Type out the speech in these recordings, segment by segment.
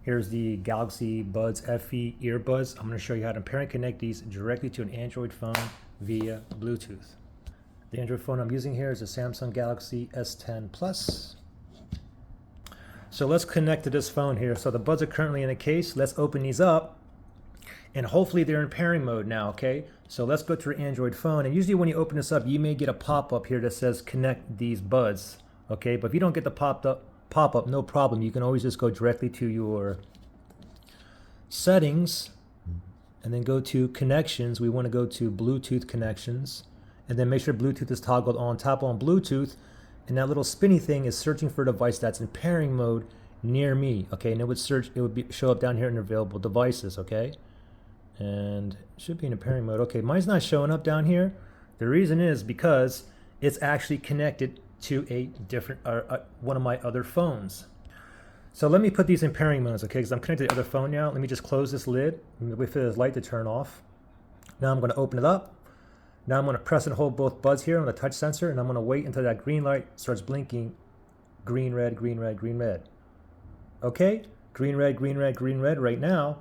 Here's the Galaxy Buds FE earbuds. I'm going to show you how to pair and connect these directly to an Android phone via Bluetooth. The Android phone I'm using here is a Samsung Galaxy S10 Plus. So let's connect to this phone here. So the buds are currently in a case. Let's open these up. And hopefully they're in pairing mode now, okay? So let's go to your Android phone. And usually when you open this up, you may get a pop-up here that says connect these buds, okay? But if you don't get the pop-up, no problem. You can always just go directly to your settings and then go to connections. We want to go to Bluetooth connections and then make sure Bluetooth is toggled on. Tap on Bluetooth and that little spinny thing is searching for a device that's in pairing mode near me, okay? And it would search, it would show up down here in available devices, okay? And it should be in a pairing mode. Okay, mine's not showing up down here. The reason is because it's actually connected to a different, one of my other phones. So let me put these in pairing modes, okay? Because I'm connected to the other phone now. Let me just close this lid. Wait for this light to turn off. Now I'm going to open it up. Now I'm going to press and hold both buds here on the touch sensor, and I'm going to wait until that green light starts blinking. Green, red, green, red, green, red. Okay, green, red, green, red, green, red right now.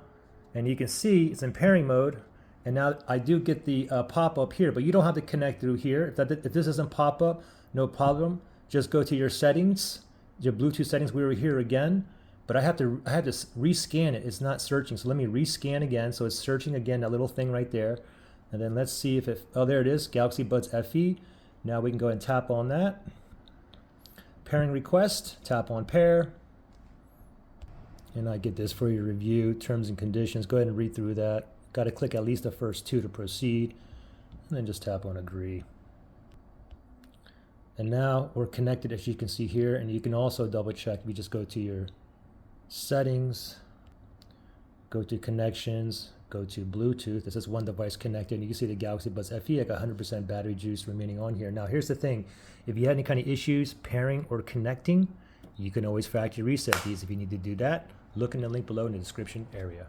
And you can see it's in pairing mode. And now I do get the pop-up here, but you don't have to connect through here. If this doesn't pop up, no problem. Just go to your settings, your Bluetooth settings. We were here again, but I had to rescan it. It's not searching. So let me rescan again. So it's searching again, that little thing right there. And then let's see if it, oh, there it is, Galaxy Buds FE. Now we can go and tap on that. Pairing request, tap on pair. And I get this for your review, terms and conditions. Go ahead and read through that. Got to click at least the first two to proceed. And then just tap on agree. And now we're connected, as you can see here. And you can also double check. If you just go to your settings, go to connections, go to Bluetooth. This is one device connected. And you can see the Galaxy Buds FE. I got 100% battery juice remaining on here. Now here's the thing. If you had any kind of issues pairing or connecting, you can always factory reset these. If you need to do that, look in the link below in the description area.